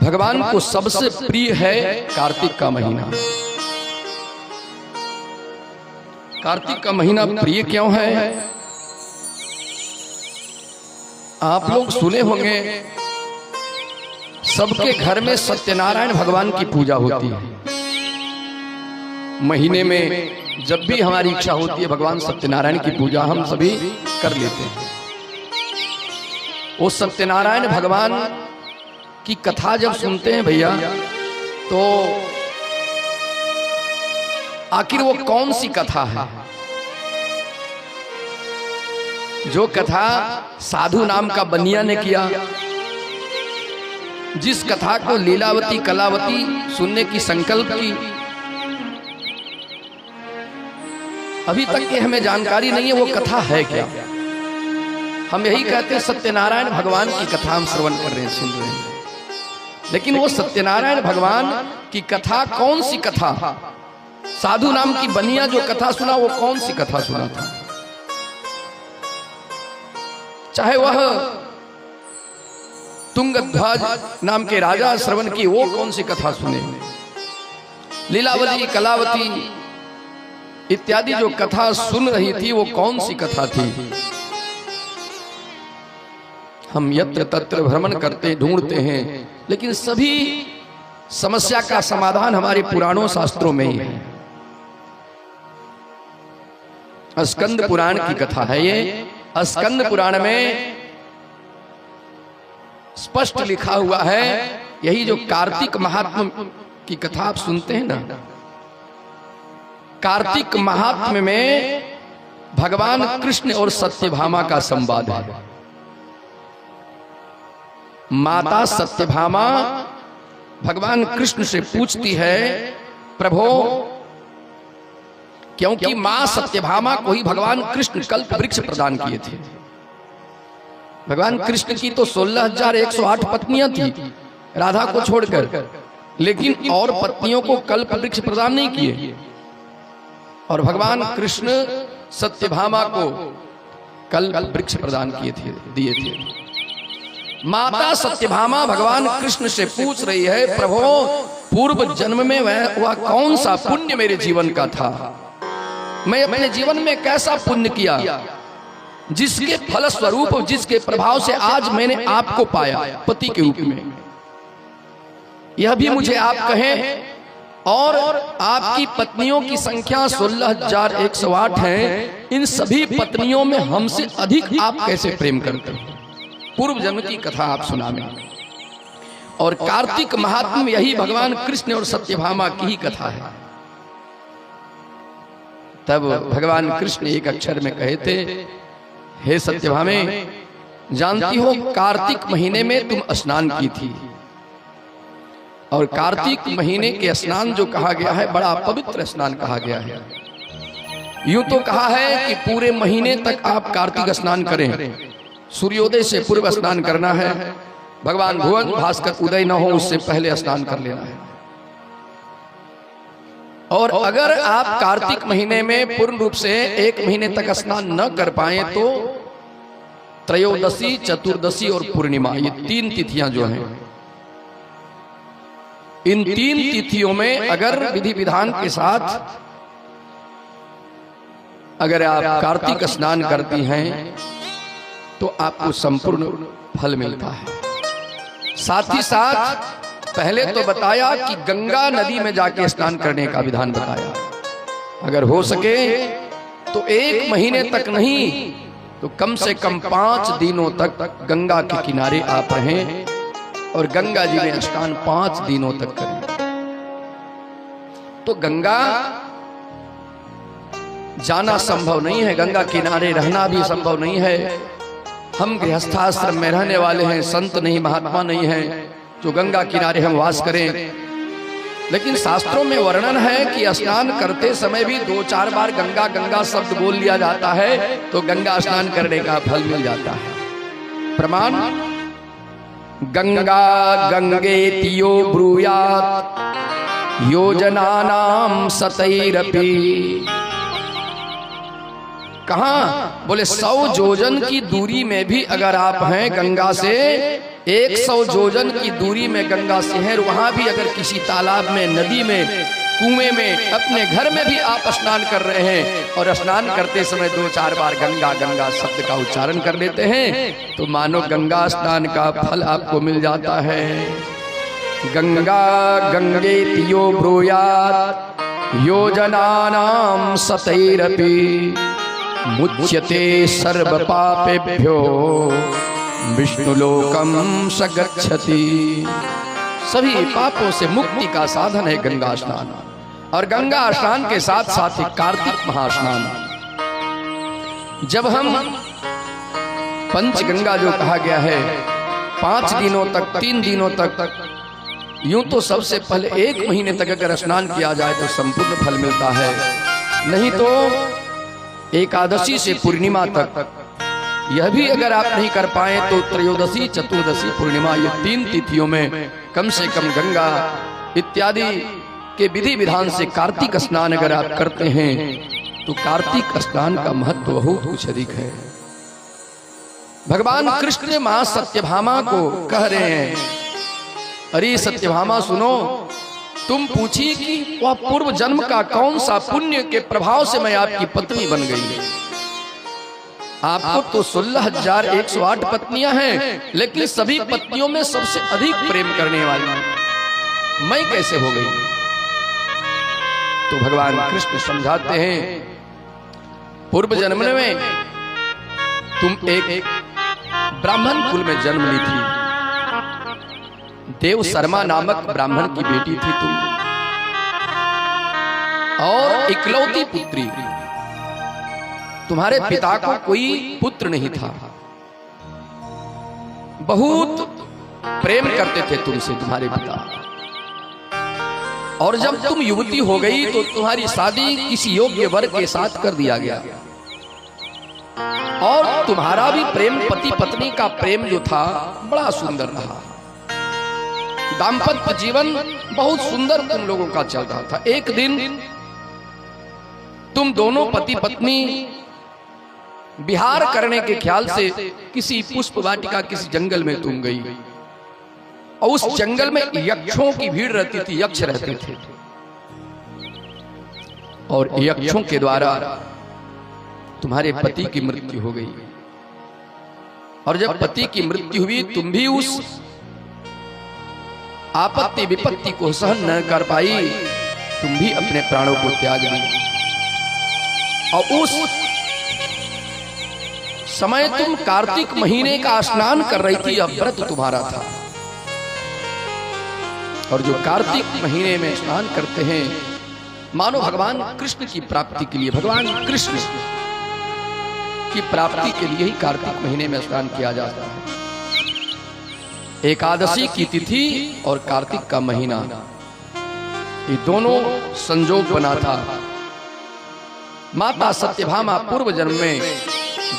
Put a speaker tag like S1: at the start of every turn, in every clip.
S1: भगवान को सबसे प्रिय है कार्तिक का महीना। कार्तिक का महीना प्रिय क्यों है? आप लोग सुने होंगे सबके घर में सत्यनारायण भगवान की पूजा होती है। महीने में जब भी हमारी इच्छा होती है भगवान सत्यनारायण की पूजा हम सभी कर लेते हैं। वो सत्यनारायण भगवान की कथा जब सुनते हैं भैया तो आखिर वो कौन सी कथा है? जो कथा साधु नाम का बनिया ने किया, जिस कथा को लीलावती कलावती सुनने की संकल्प की, अभी तक ये हमें जानकारी नहीं है वो कथा है क्या। हम यही कहते हैं सत्यनारायण भगवान की कथा हम श्रवण कर रहे हैं, सुन रहे हैं, लेकिन वो सत्यनारायण भगवान की कथा कौन सी कथा? साधु नाम की बनिया जो कथा सुना वो कौन सी कथा सुना था? चाहे वह तुंगध्वज नाम के राजा श्रवण की वो कौन सी कथा सुने, लीलावती कलावती इत्यादि जो कथा सुन रही थी वो कौन सी कथा थी? हम यत्र तत्र भ्रमण करते ढूंढते हैं, लेकिन सभी समस्या का समाधान हमारे पुराणों शास्त्रों में ही है। स्कंद पुराण की कथा है ये। स्कंद पुराण में स्पष्ट लिखा हुआ है, यही जो कार्तिक महात्म्य की कथा आप सुनते हैं ना, कार्तिक महात्म्य में भगवान कृष्ण और सत्यभामा का संवाद है। माता सत्यभामा भगवान कृष्ण से पूछती है, प्रभो, क्योंकि मां सत्यभामा को ही भगवान कृष्ण कल्प वृक्ष प्रदान किए थे। भगवान कृष्ण की तो 16,108 पत्नियां थी राधा को छोड़कर, लेकिन और पत्नियों को कल्प वृक्ष प्रदान नहीं किए। और भगवान कृष्ण सत्यभामा को कल्प वृक्ष प्रदान किए थे, दिए थे। माता सत्यभामा भगवान कृष्ण से पूछ रही है, प्रभु, पूर्व जन्म में वह कौन सा पुण्य मेरे जीवन का था? मैं अपने जीवन में कैसा पुण्य किया जिसके फल स्वरूप, जिसके प्रभाव से आज मैंने आपको पाया पति के रूप में? यह भी मुझे आप कहें। और आपकी पत्नियों की संख्या 16,108 है। इन सभी पत्नियों में हमसे अधिक आप कैसे प्रेम करते हैं? पूर्व जन्म की कथा आप सुनावे। और कार्तिक महात्म्य यही भगवान कृष्ण और सत्यभामा की ही कथा है। तब भगवान कृष्ण एक अक्षर में कहे थे, हे सत्यभामे, जानती हो कार्तिक महीने में तुम स्नान की थी, और कार्तिक महीने के स्नान जो कहा गया है बड़ा पवित्र स्नान कहा गया है। यूं तो कहा है कि पूरे महीने तक आप कार्तिक स्नान करें, सूर्योदय से पूर्व स्नान करना है, भगवान भुवन भास्कर उदय न हो उससे पहले स्नान कर लेना है। और अगर आप कार्तिक महीने में पूर्ण रूप से एक महीने तक स्नान न कर पाए तो त्रयोदशी, चतुर्दशी और पूर्णिमा, ये 3 तिथियां जो हैं, इन 3 तिथियों में अगर विधि विधान के साथ अगर आप कार्तिक स्नान करती हैं तो आपको संपूर्ण फल मिलता है। साथ ही साथ पहले तो बताया कि गंगा नदी में जाके स्नान करने का विधान बताया। अगर हो सके तो 1 महीने तक नहीं तो कम से कम 5 दिनों तक गंगा के किनारे आप रहें और गंगा जी में स्नान 5 दिनों तक करें। तो गंगा जाना संभव नहीं है, गंगा किनारे रहना भी संभव नहीं है। हम गृहस्थाश्रम में रहने वाले हैं, संत नहीं, महात्मा नहीं है जो गंगा किनारे हम वास करें। लेकिन शास्त्रों में वर्णन है कि स्नान करते समय भी 2-4 बार गंगा गंगा शब्द बोल लिया जाता है तो गंगा स्नान करने का फल मिल जाता है। प्रमाण, गंगा गंगेति यो ब्रूयात् योजनानां शतैरपि। कहां? बोले 100 योजन की दूरी में भी अगर आप हैं गंगा से, 100 जोजन की दूरी में गंगा शहर, वहां भी अगर किसी तालाब में, नदी में, कुएं में, अपने घर में भी आप स्नान कर रहे हैं और स्नान करते समय 2-4 बार गंगा गंगा शब्द का उच्चारण कर लेते हैं तो मानो गंगा स्नान का फल आपको मिल जाता है। गंगा गंगेति यो ब्रूयात् योजनानां शतैरपि मुच्यते सर्व पापेभ्यो विष्णुलोकम स गच्छति। सभी पापों से मुक्ति का साधन है गंगा स्नान। और गंगा स्नान के साथ साथ ही कार्तिक महास्नान। जब हम पंचगंगा जो कहा गया है 5 दिनों तक, 3 दिनों तक, यूं तो सबसे पहले 1 महीने तक अगर स्नान किया जाए तो संपूर्ण फल मिलता है, नहीं तो एकादशी से पूर्णिमा तक, यह भी अगर आप नहीं कर पाए तो त्रयोदशी, चतुर्दशी, पूर्णिमा, ये 3 तिथियों में कम से कम गंगा इत्यादि के विधि विधान से कार्तिक स्नान अगर आप करते हैं तो कार्तिक स्नान का महत्व बहुत कुछ अधिक है। भगवान कृष्ण मां सत्यभामा को कह रहे हैं, अरे सत्यभामा सुनो, तुम पूछी कि वह पूर्व जन्म का कौन सा पुण्य के प्रभाव से मैं आपकी पत्नी बन गई। आपको तो 16,108 पत्नियां हैं, लेकिन सभी पत्नियों में सबसे अधिक प्रेम करने वाली मैं कैसे हो गई। तो भगवान कृष्ण समझाते हैं, पूर्व जन्म में तुम एक ब्राह्मण कुल में जन्म ली थी, देव शर्मा नामक ब्राह्मण की बेटी थी तुम, और इकलौती पुत्री। तुम्हारे पिता को कोई पुत्र नहीं था, बहुत प्रेम करते थे तुमसे तुम्हारे पिता। और जब तुम युवती हो गई तो तुम्हारी शादी किसी योग्य वर के साथ कर दिया गया, और तुम्हारा भी प्रेम, पति पत्नी का प्रेम जो था बड़ा सुंदर रहा। दाम्पत्य जीवन बहुत सुंदर तुम लोगों का चल रहा था। एक दिन तुम दोनों पति पत्नी विहार करने के ख्याल से किसी पुष्प वाटिका, किसी जंगल में तुम गई, और उस जंगल में यक्षों की भीड़ रहती थी, यक्ष रहते थे, और यक्षों के द्वारा तुम्हारे पति की मृत्यु हो गई। और जब पति की मृत्यु हुई, तुम भी उस आपत्ति विपत्ति को सहन न कर पाई, तुम भी अपने प्राणों को त्याग दी। और उस समय तुम कार्तिक महीने का स्नान कर रही थी, अब व्रत तुम्हारा था। और जो कार्तिक महीने में स्नान करते हैं, मानो भगवान कृष्ण की प्राप्ति के लिए, भगवान कृष्ण की प्राप्ति के लिए ही कार्तिक महीने में स्नान किया जाता है। एकादशी की तिथि और कार्तिक का महीना, ये दोनों संजोग बना था। माता सत्यभामा पूर्व जन्म में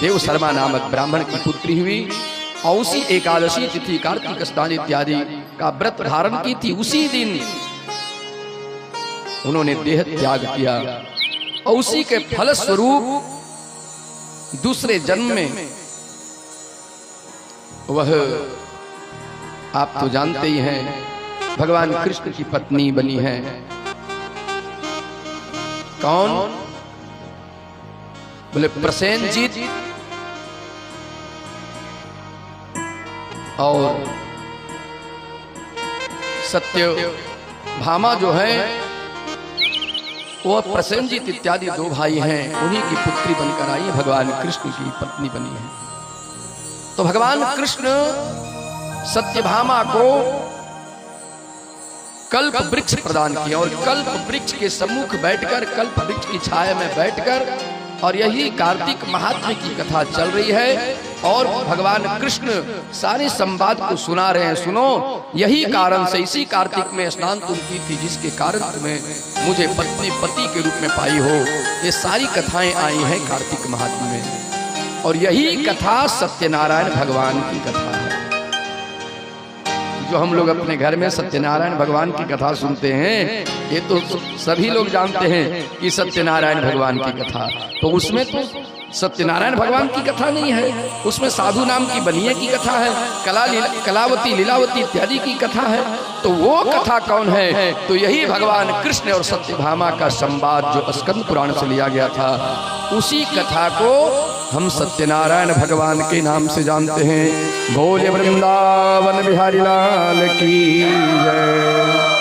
S1: देव शर्मा नामक ब्राह्मण की पुत्री हुई, और उसी एकादशी तिथि, कार्तिक स्नान इत्यादि का व्रत धारण की थी। उसी दिन उन्होंने देह त्याग किया, और उसी के फल स्वरूप दूसरे जन्म में वह, आप तो जानते ही हैं, भगवान कृष्ण की पत्नी बनी है। कौन? बोले प्रसेनजीत और सत्यभामा जो है वो प्रसेनजीत इत्यादि 2 भाई हैं, उन्हीं की पुत्री बनकर आई, भगवान कृष्ण की पत्नी बनी है। तो भगवान कृष्ण सत्यभामा को कल्प वृक्ष प्रदान किया, और कल्प वृक्ष के सम्मुख बैठकर, कल्प वृक्ष की छाया में बैठकर, और यही कार्तिक महात्म्य की कथा चल रही है, और भगवान कृष्ण सारे संवाद को सुना रहे हैं। सुनो, यही कारण से इसी कार्तिक में स्नान तुम की थी, जिसके कारण तुम्हें मुझे पत्नी पति के रूप में पाई हो। ये सारी कथाएं आई हैं कार्तिक महात्म्य में, और यही कथा सत्यनारायण भगवान की कथा है। जो हम लोग अपने घर में सत्यनारायण भगवान की कथा सुनते हैं, ये तो सभी लोग जानते हैं कि सत्यनारायण भगवान की कथा, तो उसमें तो सत्यनारायण भगवान की कथा नहीं है, उसमें साधु नाम की बनिए की कथा है, कलावती लीलावती इत्यादि की कथा है। तो वो कथा कौन है? तो यही भगवान कृष्ण और सत्यभामा का संवाद जो स्कंद पुराण से लिया गया था, उसी कथा को हम सत्यनारायण भगवान के नाम से जानते हैं। बोले वृंदावन बिहारी लाल की जय।